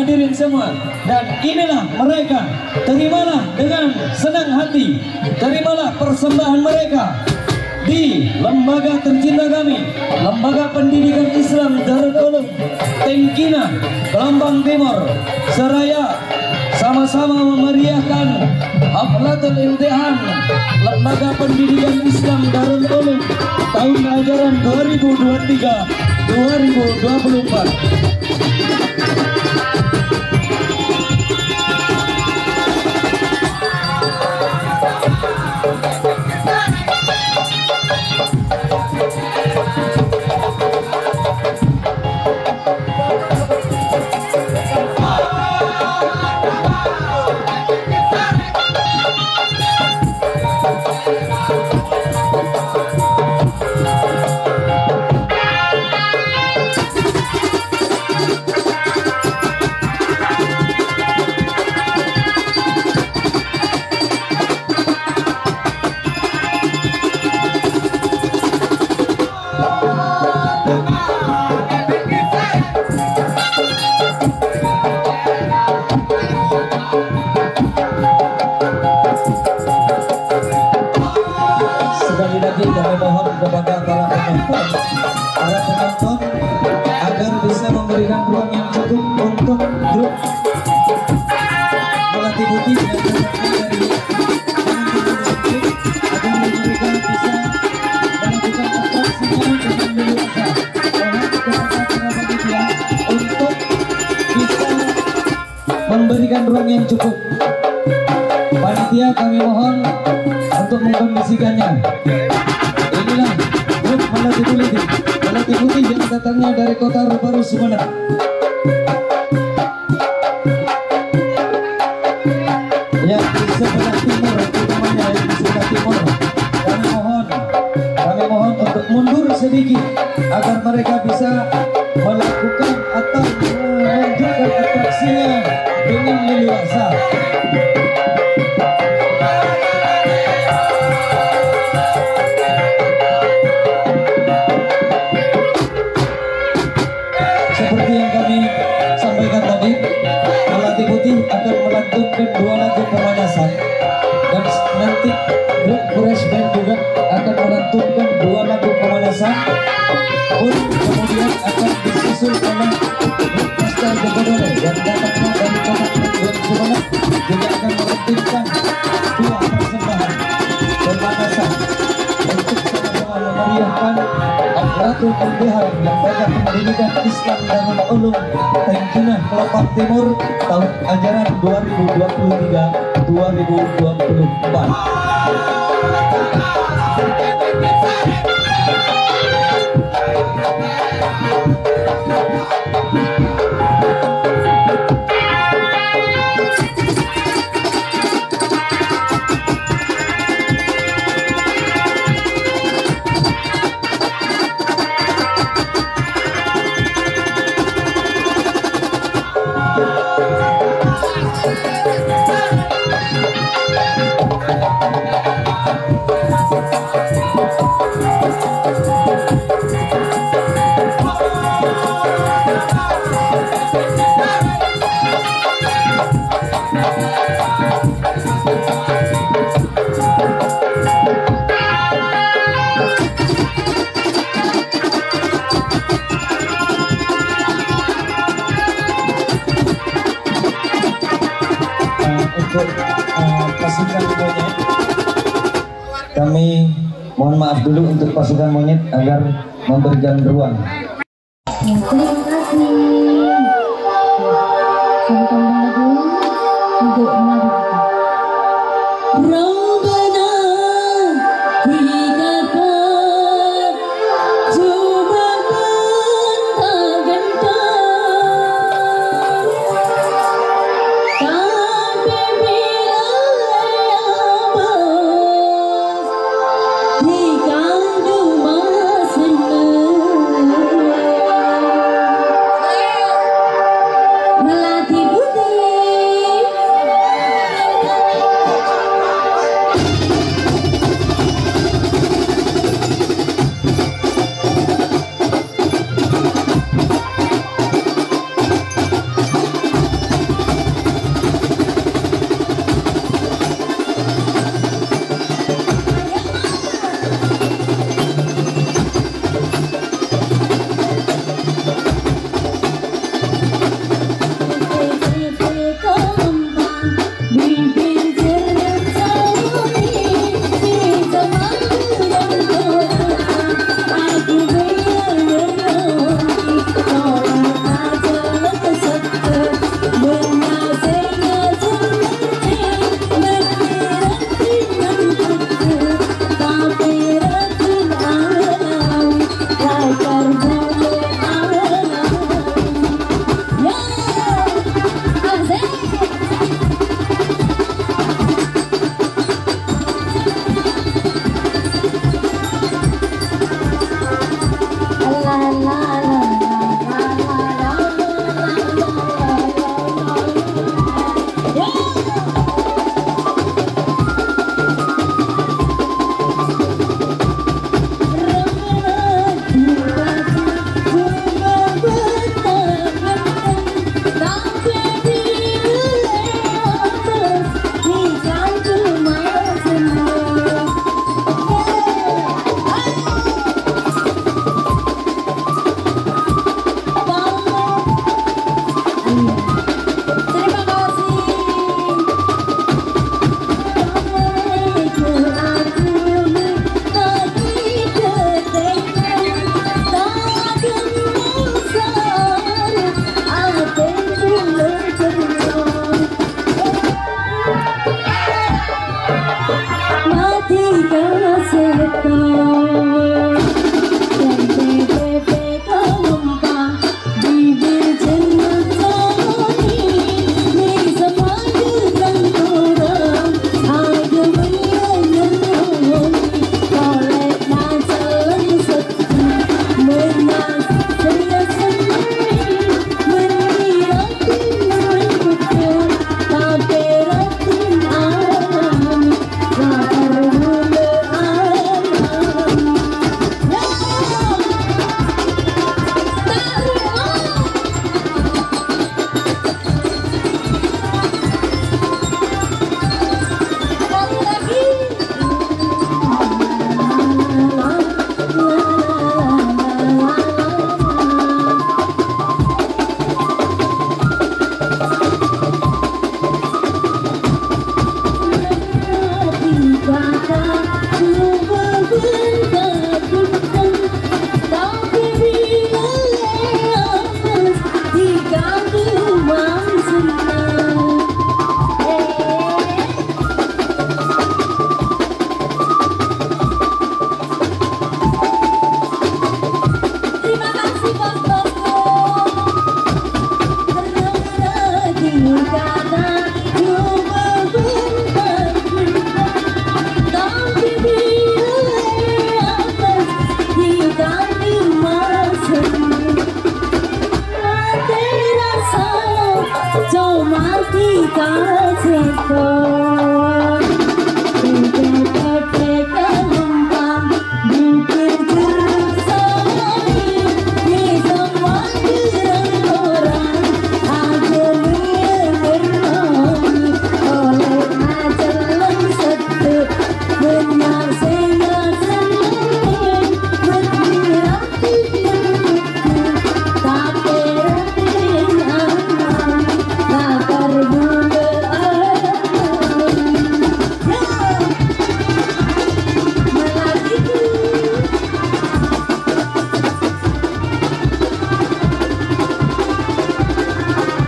hadirin semua. Dan inilah mereka, terimalah dengan senang hati, terimalah persembahan mereka di lembaga tercinta kami, Lembaga Pendidikan Islam Darul Ulum Tengkina, Kelambang Timur, seraya sama-sama memeriahkan Haflatul Imtihan Lembaga Pendidikan Islam Darul Ulum tahun ajaran 2023-2024. Sekali lagi kami mohon kepada para penonton agar bisa memberikan ruang yang cukup untuk grup Melati Putih yang terdiri dari agar mereka bisa melakukan atraksinya dengan leluasa. Mohon kepada para panitia untuk bisa memberikan ruang yang cukup. Panitia kami mohon untuk mengkondisikannya. Inilah grup Melati Putih yang datangnya dari kota Baru Sumeneb. Ya, di sebelah timur, utamanya di sebelah timur. Kami mohon untuk mundur sedikit agar mereka bisa melakukan atau menunjukkan atraksinya dengan leluasa. Seperti yang kami sampaikan tadi, Melati Putih akan melantunkan 2 lagu pemanasan, dan nanti grup Fresh Band juga akan melantunkan 2 lagu pemanasan, kemudian akan disusul oleh grup Pastel Jogodore yang datangnya dari kota Sumeneb juga akan melantunkan 2 persembahan pemanasan untuk sama-sama memeriahkan Haflatul Imtihan Lembaga Pendidikan Islam Darul Ulum Tengkina, Kelambang Timur tahun ajaran 2023-2024. Untuk pasukan monyet, kami mohon maaf dulu untuk pasukan monyet agar memberikan ruang. Terima kasih. Sama-sama dulu untuk Rabbana berikan jubatan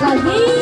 Lagi